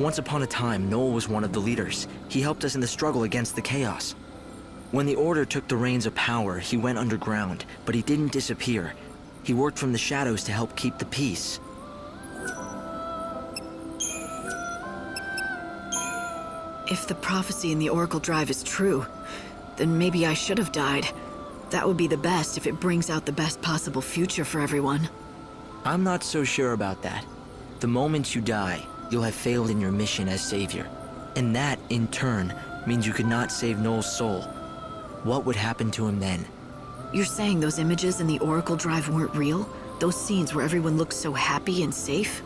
Once upon a time, Noel was one of the leaders. He helped us in the struggle against the chaos. When the Order took the reins of power, he went underground, but he didn't disappear. He worked from the shadows to help keep the peace. If the prophecy in the Oracle Drive is true, then maybe I should have died. That would be the best if it brings out the best possible future for everyone. I'm not so sure about that. The moment you die, you'll have failed in your mission as savior. And that, in turn, means you could not save Noel's soul. What would happen to him then? You're saying those images in the Oracle Drive weren't real? Those scenes where everyone looked so happy and safe?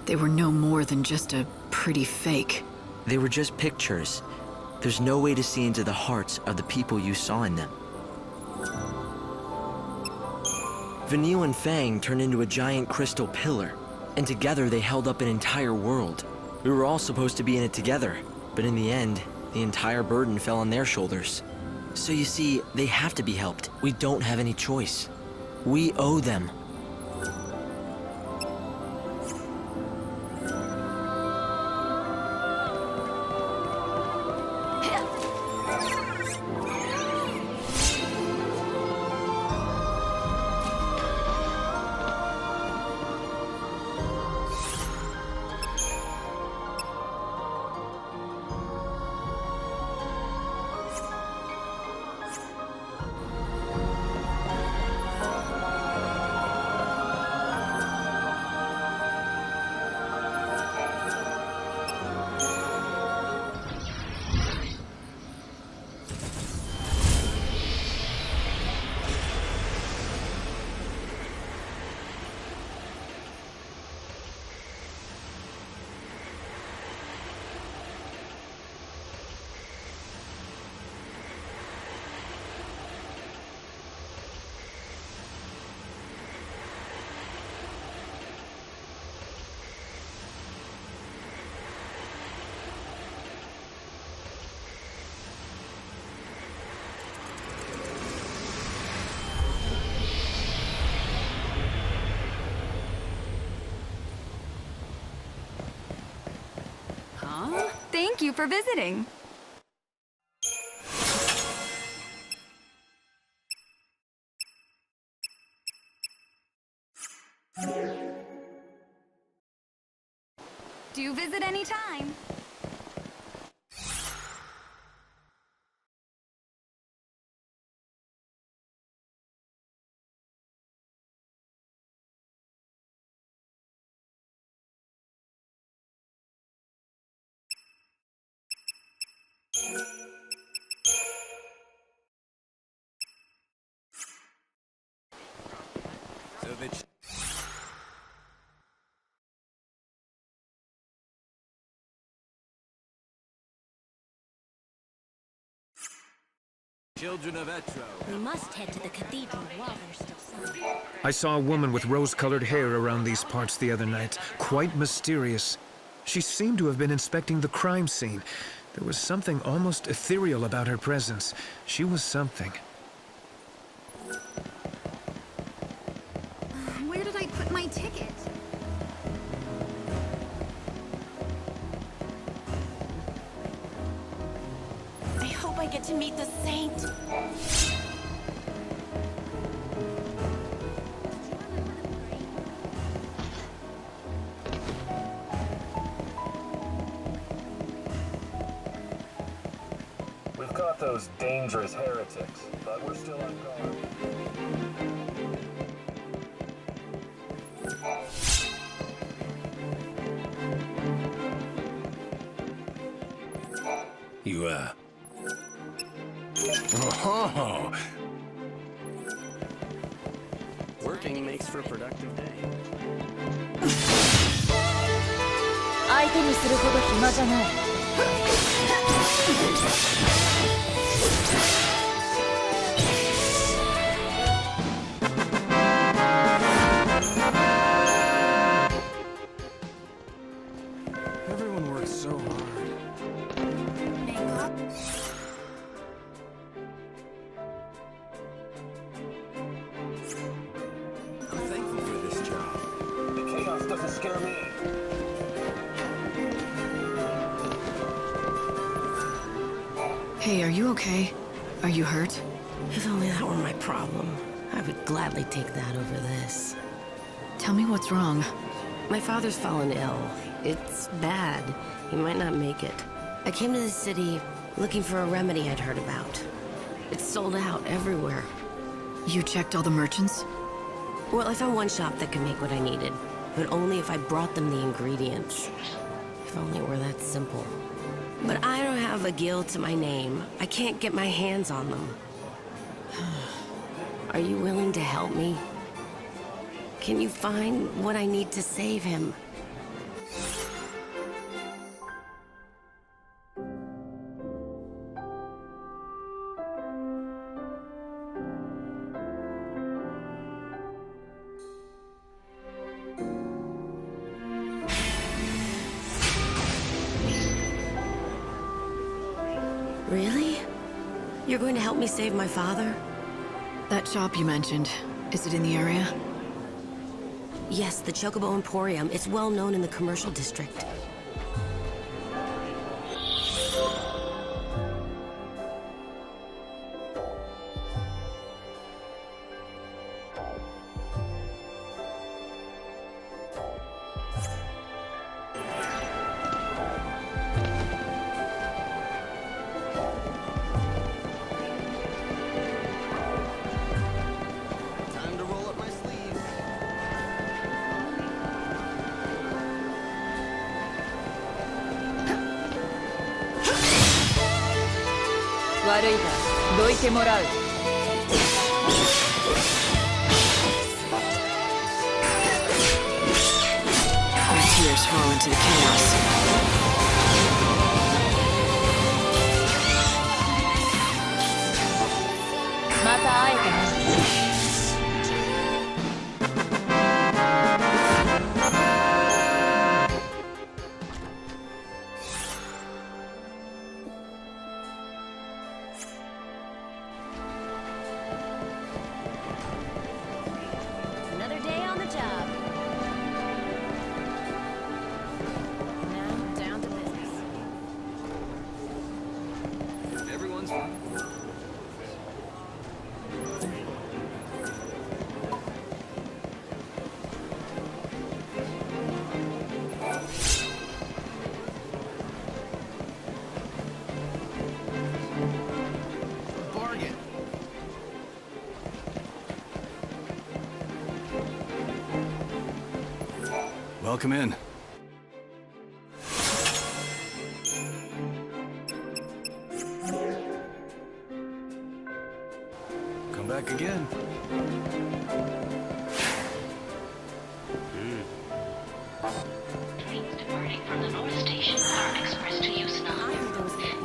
They were no more than just a pretty fake. They were just pictures. There's no way to see into the hearts of the people you saw in them. Vanille and Fang turned into a giant crystal pillar, and together they held up an entire world. We were all supposed to be in it together, but in the end, the entire burden fell on their shoulders. So you see, they have to be helped. We don't have any choice. We owe them. Thank you for visiting. Do visit anytime. Children of Etro. We must head to the cathedral while there's still sun. I saw a woman with rose-colored hair around these parts the other night. Quite mysterious. She seemed to have been inspecting the crime scene. There was something almost ethereal about her presence. She was something. Where did I put my ticket? I hope I get to meet the saint. We've caught those dangerous heretics, but we're still on guard. You, Oh! Working makes for a productive day. 相手にするほど暇じゃない。Everyone works so hard. I'm thankful for this job. The chaos doesn't scare me. Hey, are you okay? Are you hurt? If only that were my problem, I would gladly take that over this. Tell me what's wrong. My father's fallen ill. It's bad. He might not make it. I came to the city looking for a remedy I'd heard about. It's sold out everywhere. You checked all the merchants? Well, I found one shop that could make what I needed, but only if I brought them the ingredients. If only it were that simple. But I don't have a guild to my name. I can't get my hands on them. Are you willing to help me? Can you find what I need to save him? Really? You're going to help me save my father? That shop you mentioned, is it in the area? Yes, the Chocobo Emporium. It's well known in the commercial district. Time to roll up my sleeves. Our tears fall into the chaos. Another day on the job. Now, down to business. Everyone's bargain. Welcome in. Come back again. Trains departing from the North Station are express to Yusnaan.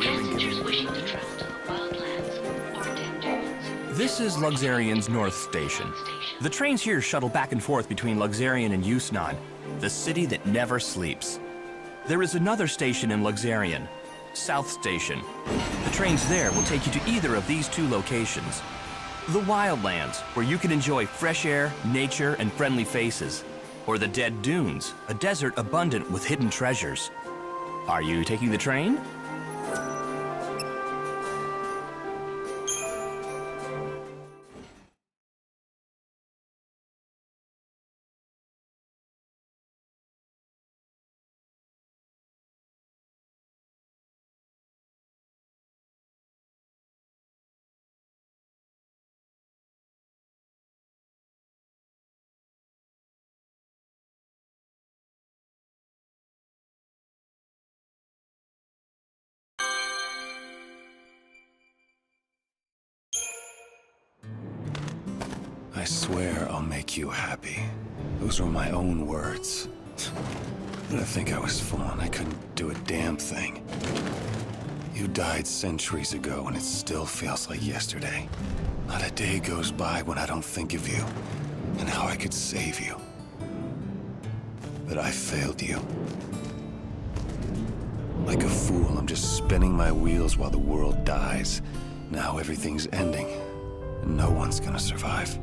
Passengers wishing to travel to the wildlands or dead dunes. This is Luxarian's North Station. The trains here shuttle back and forth between Luxarian and Yusnaan, the city that never sleeps. There is another station in Luxarian, South Station. The trains there will take you to either of these two locations. The Wildlands, where you can enjoy fresh air, nature, and friendly faces. Or the Dead Dunes, a desert abundant with hidden treasures. Are you taking the train? I swear I'll make you happy. Those were my own words. But I think I was fooling. I couldn't do a damn thing. You died centuries ago, and it still feels like yesterday. Not a day goes by when I don't think of you, and how I could save you. But I failed you. Like a fool, I'm just spinning my wheels while the world dies. Now everything's ending, and no one's gonna survive.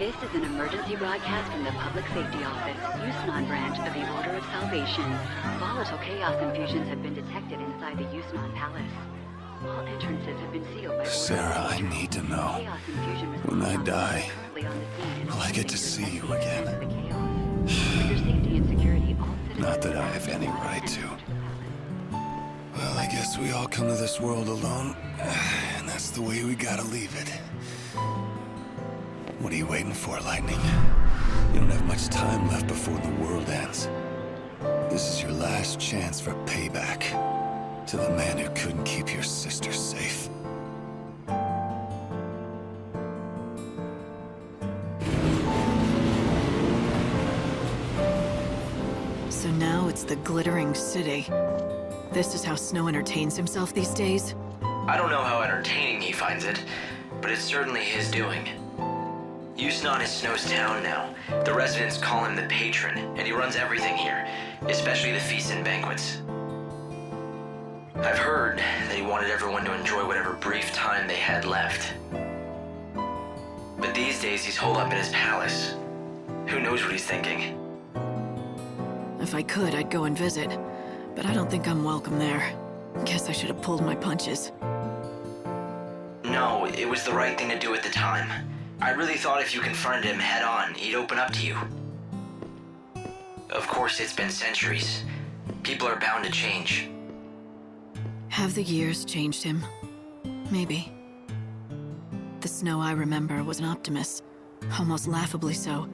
This is an emergency broadcast from the Public Safety Office, Yusnaan branch of the Order of Salvation. Volatile chaos infusions have been detected inside the Yusnaan Palace. All entrances have been sealed by Sarah, I need to know. When I die, will I get to see you again? For your safety and security, all citizens... Not that I have any right to. Well, I guess we all come to this world alone, and that's the way we gotta leave it. What are you waiting for, Lightning? You don't have much time left before the world ends. This is your last chance for payback to the man who couldn't keep your sister safe. So now it's the glittering city. This is how Snow entertains himself these days? I don't know how entertaining he finds it, but it's certainly his doing. Yusnaan is Snow's town now. The residents call him the patron, and he runs everything here, especially the feasts and banquets. I've heard that he wanted everyone to enjoy whatever brief time they had left. But these days he's holed up in his palace. Who knows what he's thinking? If I could, I'd go and visit, but I don't think I'm welcome there. Guess I should have pulled my punches. No, it was the right thing to do at the time. I really thought if you confronted him head-on, he'd open up to you. Of course, it's been centuries. People are bound to change. Have the years changed him? Maybe. The Snow I remember was an optimist, almost laughably so.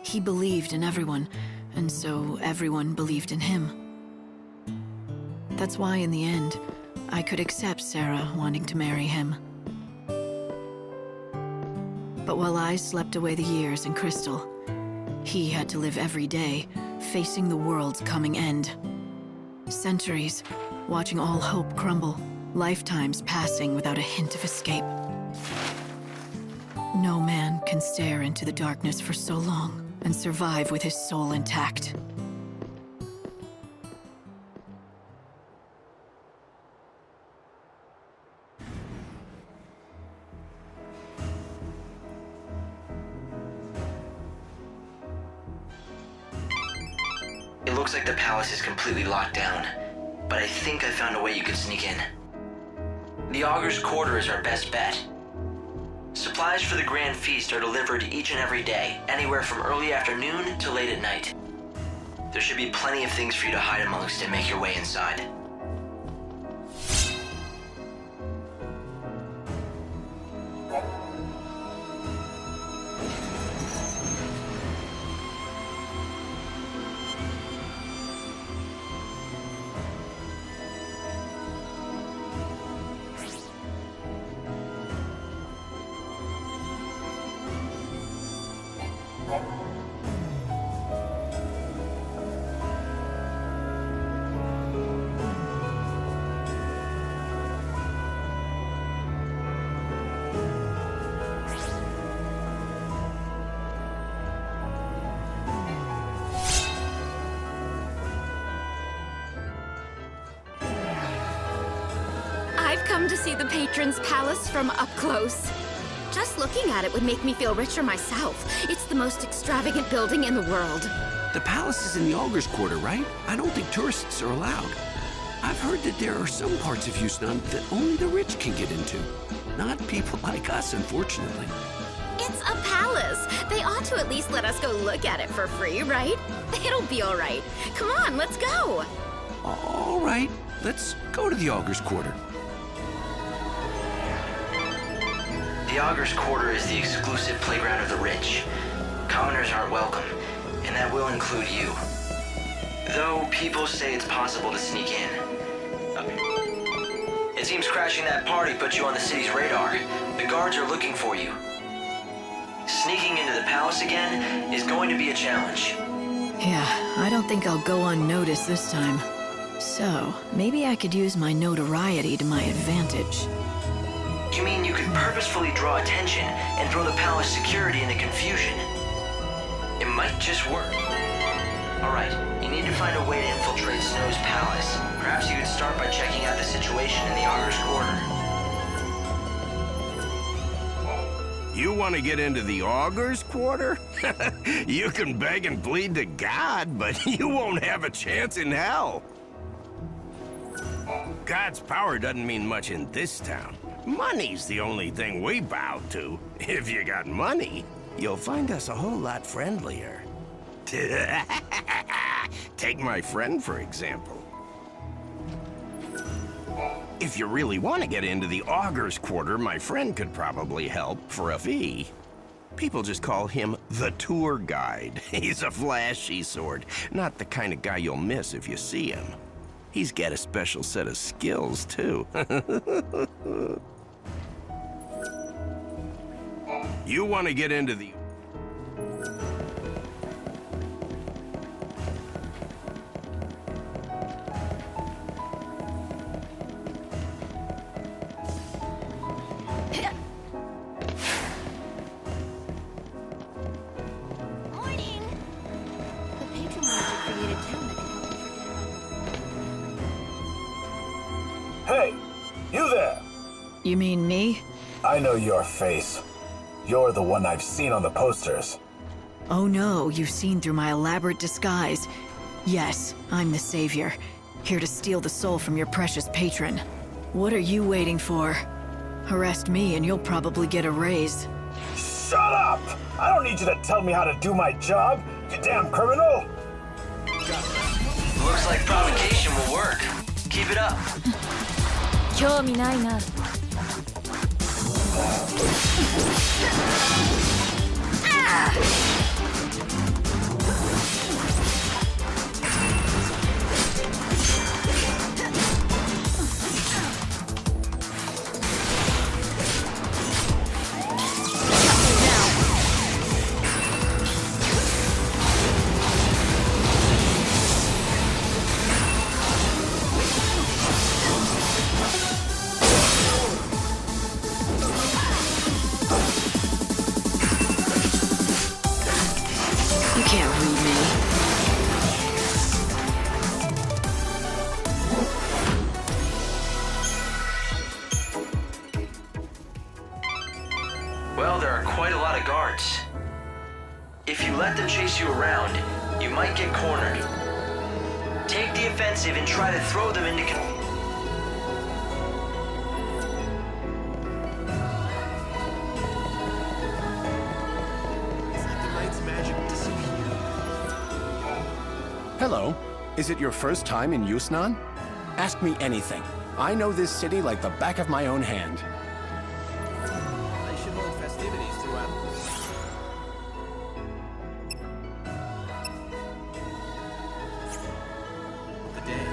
He believed in everyone, and so everyone believed in him. That's why, in the end, I could accept Sarah wanting to marry him. But while I slept away the years in Crystal, he had to live every day, facing the world's coming end. Centuries, watching all hope crumble, lifetimes passing without a hint of escape. No man can stare into the darkness for so long and survive with his soul intact. It looks like the palace is completely locked down, but I think I found a way you could sneak in. The Augur's Quarter is our best bet. Supplies for the Grand Feast are delivered each and every day, anywhere from early afternoon to late at night. There should be plenty of things for you to hide amongst and make your way inside. I've come to see the patron's palace from up close. Just looking at it would make me feel richer myself. It's the most extravagant building in the world. The palace is in the Augur's Quarter, right? I don't think tourists are allowed. I've heard that there are some parts of Yusnaan that only the rich can get into. Not people like us, unfortunately. It's a palace. They ought to at least let us go look at it for free, right? It'll be all right. Come on, let's go. All right, let's go to the Augur's Quarter. The Augur's Quarter is the exclusive playground of the rich. Commoners aren't welcome, and that will include you. Though people say it's possible to sneak in. It seems crashing that party put you on the city's radar. The guards are looking for you. Sneaking into the palace again is going to be a challenge. Yeah, I don't think I'll go unnoticed this time. So, maybe I could use my notoriety to my advantage. You mean you could purposefully draw attention and throw the palace security into confusion? It might just work. Alright, you need to find a way to infiltrate Snow's palace. Perhaps you could start by checking out the situation in the Augur's Quarter. You want to get into the Augur's Quarter? You can beg and plead to God, but you won't have a chance in hell. God's power doesn't mean much in this town. Money's the only thing we bow to. If you got money, you'll find us a whole lot friendlier. Take my friend, for example. If you really want to get into the Augur's Quarter, my friend could probably help for a fee. People just call him the tour guide. He's a flashy sort, not the kind of guy you'll miss if you see him. He's got a special set of skills, too. You want to get into the... Hey, you there! You mean me? I know your face. You're the one I've seen on the posters. Oh no, you've seen through my elaborate disguise. Yes, I'm the savior, here to steal the soul from your precious patron. What are you waiting for? Arrest me and you'll probably get a raise. Shut up! I don't need you to tell me how to do my job, you damn criminal! Looks like provocation will work. Keep it up. 興味ないな。You can't read me. Well, there are quite a lot of guards. If you let them chase you around, you might get cornered. Take the offensive and try to throw them into confusion. Hello. Is it your first time in Yusnaan? Ask me anything. I know this city like the back of my own hand. They should hold festivities throughout the day.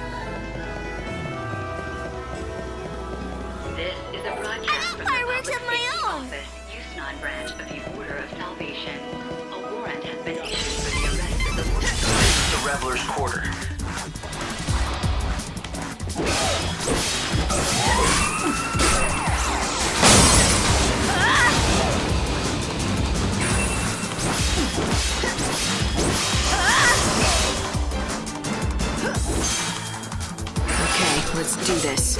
This is a broadcast from the fireworks Public of my Safety own. Office, Yusnaan branch of the Order of Salvation. A warrant has been issued for the arrest of the The Reveler's Quarter. Okay, let's do this.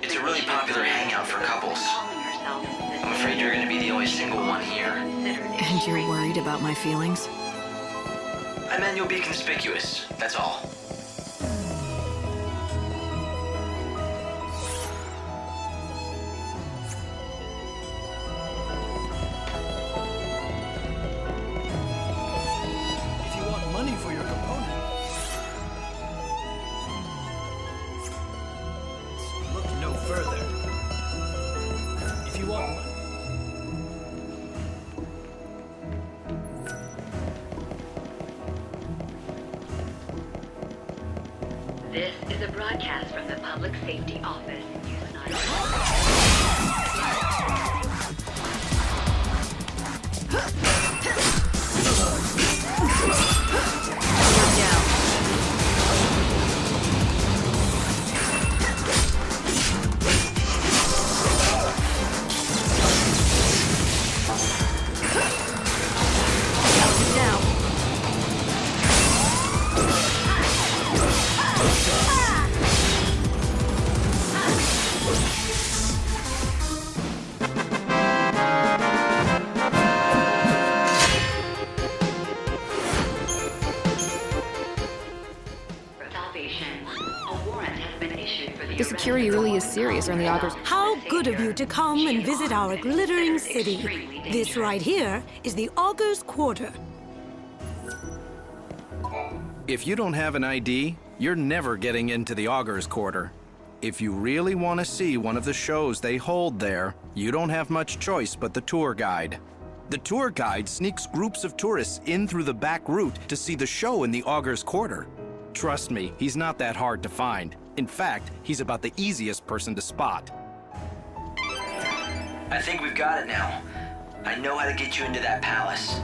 It's a really popular hangout for couples. I'm afraid you're gonna be the only single one here. And you're worried about my feelings? I meant you'll be conspicuous, that's all. If you want money for your component, look no further. If you want money. This is a broadcast from the Public Safety Office, Yusnaan. The security really is serious around the Augurs. How good of you to come and visit our glittering city. This right here is the Augurs Quarter. If you don't have an ID, you're never getting into the Augurs Quarter. If you really want to see one of the shows they hold there, you don't have much choice but the tour guide. The tour guide sneaks groups of tourists in through the back route to see the show in the Augurs Quarter. Trust me, he's not that hard to find. In fact, he's about the easiest person to spot. I think we've got it now. I know how to get you into that palace.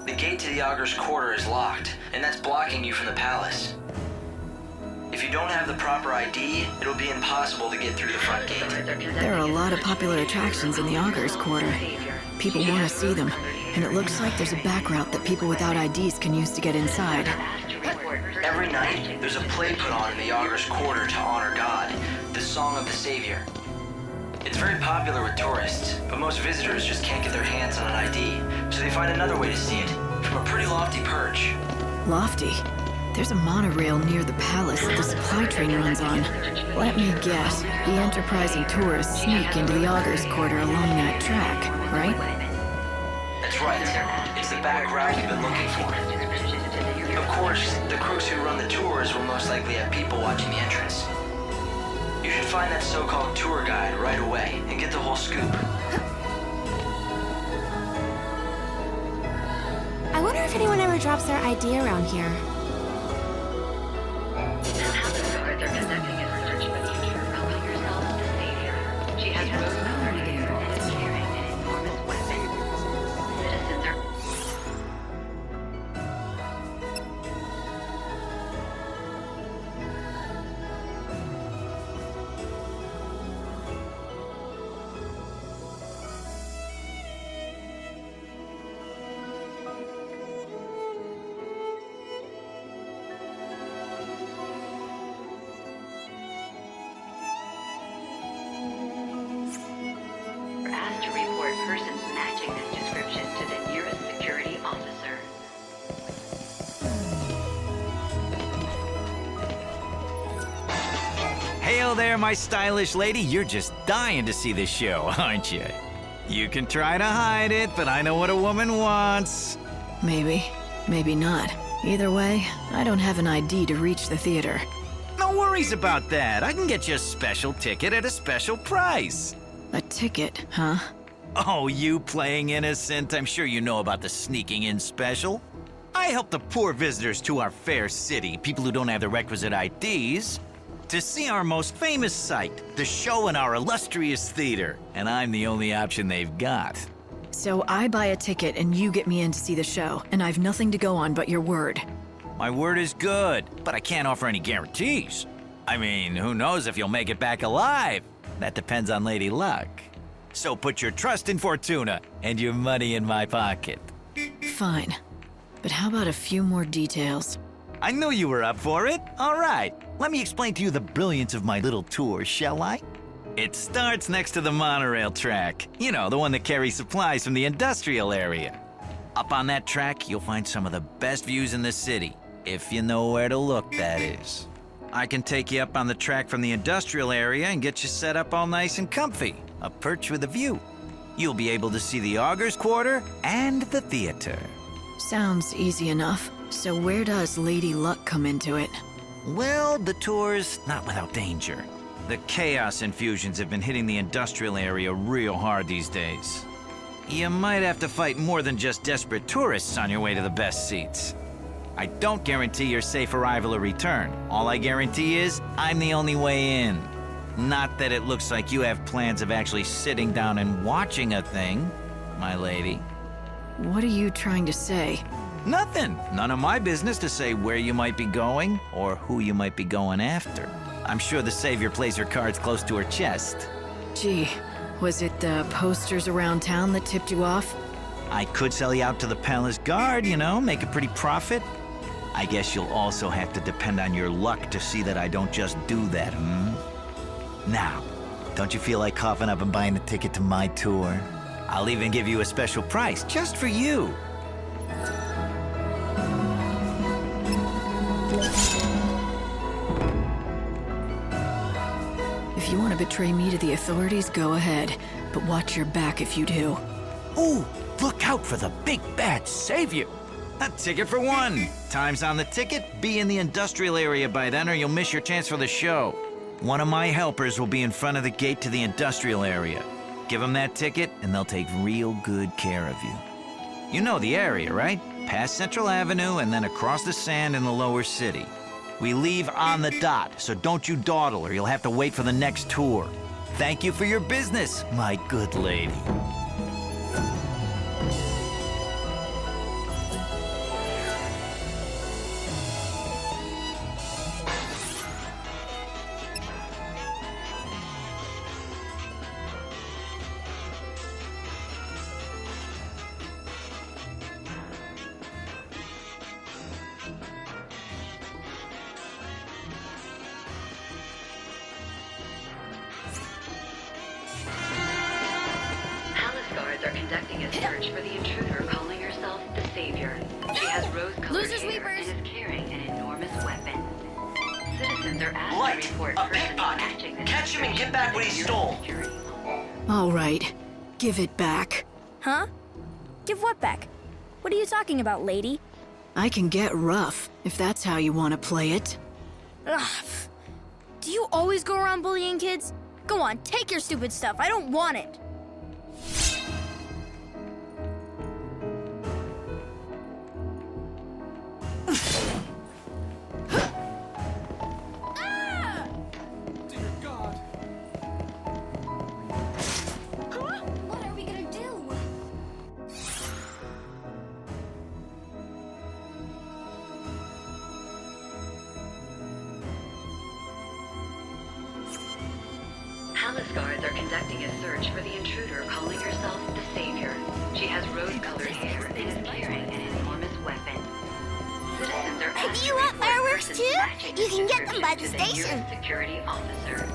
The gate to the Augurs Quarter is locked, and that's blocking you from the palace. If you don't have the proper ID, it'll be impossible to get through the front gate. There are a lot of popular attractions in the Augurs Quarter. People want to see them, and it looks like there's a back route that people without IDs can use to get inside. Every night, there's a play put on in the Augurs Quarter to honor God, the Song of the Savior. It's very popular with tourists, but most visitors just can't get their hands on an ID, so they find another way to see it, from a pretty lofty perch. Lofty? There's a monorail near the palace that the supply train runs on. Let me guess, the enterprising tourists sneak into the Augurs Quarter along that track, right? That's right. It's the back route you've been looking for. Of course, the crooks who run the tours will most likely have people watching the entrance. You should find that so-called tour guide right away and get the whole scoop. I wonder if anyone ever drops their ID around here. They're conducting a search for the Welcome yourself to the Savior. She has rose-colored hair and is carrying an enormous weapon. Citizens are... asked to report persons matching this description to the nearest security officer. Hail there, my stylish lady. You're just dying to see this show, aren't you? You can try to hide it, but I know what a woman wants. Maybe. Maybe not. Either way, I don't have an ID to reach the theater. No worries about that. I can get you a special ticket at a special price. A ticket, huh? Oh, you playing innocent? I'm sure you know about the sneaking in special. I help the poor visitors to our fair city, people who don't have the requisite IDs, to see our most famous sight, the show in our illustrious theater. And I'm the only option they've got. So I buy a ticket and you get me in to see the show, and I've nothing to go on but your word. My word is good, but I can't offer any guarantees. I mean, who knows if you'll make it back alive? That depends on Lady Luck. So put your trust in Fortuna and your money in my pocket. Fine. But how about a few more details? I knew you were up for it. All right, let me explain to you the brilliance of my little tour, shall I? It starts next to the monorail track. You know, the one that carries supplies from the industrial area. Up on that track, you'll find some of the best views in the city. If you know where to look, that is. I can take you up on the track from the industrial area and get you set up all nice and comfy. A perch with a view. You'll be able to see the Augurs Quarter and the theater. Sounds easy enough. So where does Lady Luck come into it? Well, the tour's not without danger. The chaos infusions have been hitting the industrial area real hard these days. You might have to fight more than just desperate tourists on your way to the best seats. I don't guarantee your safe arrival or return. All I guarantee is I'm the only way in. Not that it looks like you have plans of actually sitting down and watching a thing, my lady. What are you trying to say? Nothing. None of my business to say where you might be going or who you might be going after. I'm sure the Savior plays her cards close to her chest. Gee, was it the posters around town that tipped you off? I could sell you out to the palace guard, you know, make a pretty profit. I guess you'll also have to depend on your luck to see that I don't just do that, Now, don't you feel like coughing up and buying a ticket to my tour? I'll even give you a special price just for you. If you want to betray me to the authorities, go ahead. But watch your back if you do. Ooh, look out for the big bad savior. A ticket for one. Time's on the ticket. Be in the industrial area by then or you'll miss your chance for the show. One of my helpers will be in front of the gate to the industrial area. Give them that ticket and they'll take real good care of you. You know the area, right? Past Central Avenue and then across the sand in the lower city. We leave on the dot, so don't you dawdle or you'll have to wait for the next tour. Thank you for your business, my good lady. Are conducting a search for the intruder calling herself the Savior. She has rose-colored hair and is carrying an enormous weapon. Citizens are asked to report persons matching the Catch him and get back what he stole. All right. Give it back. Huh? Give what back? What are you talking about, lady? I can get rough, if that's how you want to play it. Ugh. Do you always go around bullying kids? Go on, take your stupid stuff. I don't want it. Palace guards are conducting a search for the intruder calling herself the Savior. She has rose-colored hair and is carrying an enormous weapon. Citizens are asked Do you want fireworks too? You can get them by the station. nearest security officer.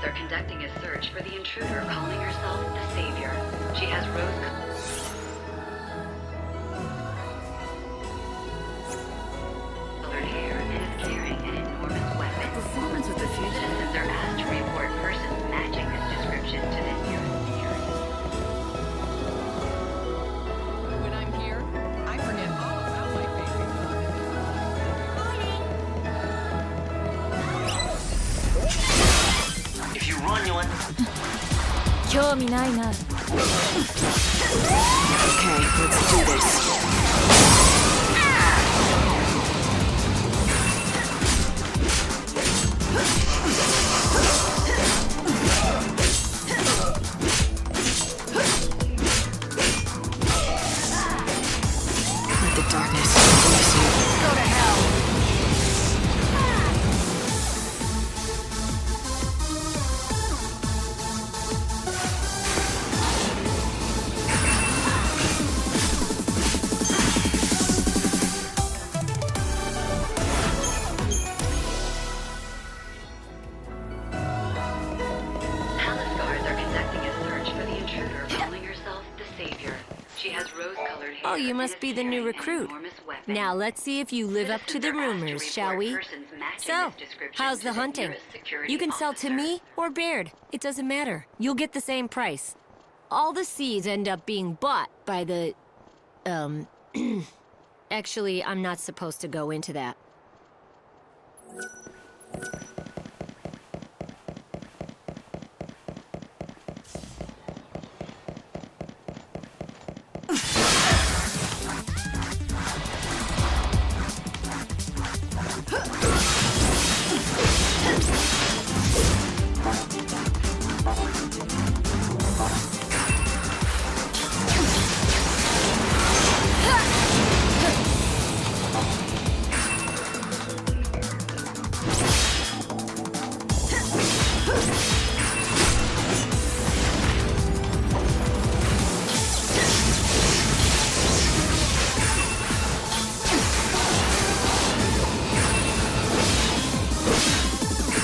Are conducting a search for the intruder calling herself the Savior. She has rose-colored hair and is carrying an enormous weapon. Performance with the citizens are asked to report persons matching this description to the nearest security. When I'm here, I forget all about my favorite If you run, you'll... 興味ないな。Okay, let's do this. Let the darkness embrace you. Go to hell. Palace guards are conducting a search for the intruder calling herself the Savior. She has rose-colored hair. Oh, you must be the new recruit. Now let's see if you live up to the rumors, shall we? So, how's the hunting? You can sell to me or Baird. It doesn't matter. You'll get the same price. All the seeds end up being bought by the... Actually, I'm not supposed to go into that.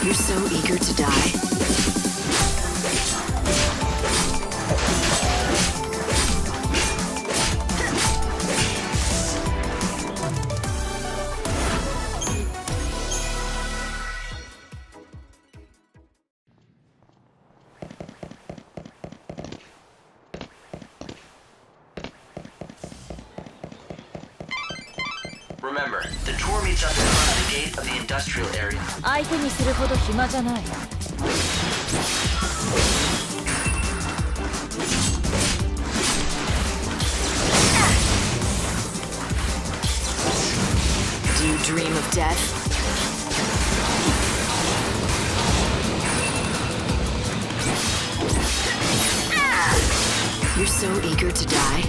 You're so eager to die. Remember, the tour meets up in front of the gate of the industrial area. 相手にするほど暇じゃない。Do you dream of death? You're so eager to die.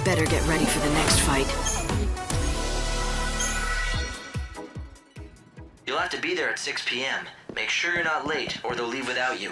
Better get ready for the next fight. You'll have to be there at 6 p.m. Make sure you're not late, or they'll leave without you.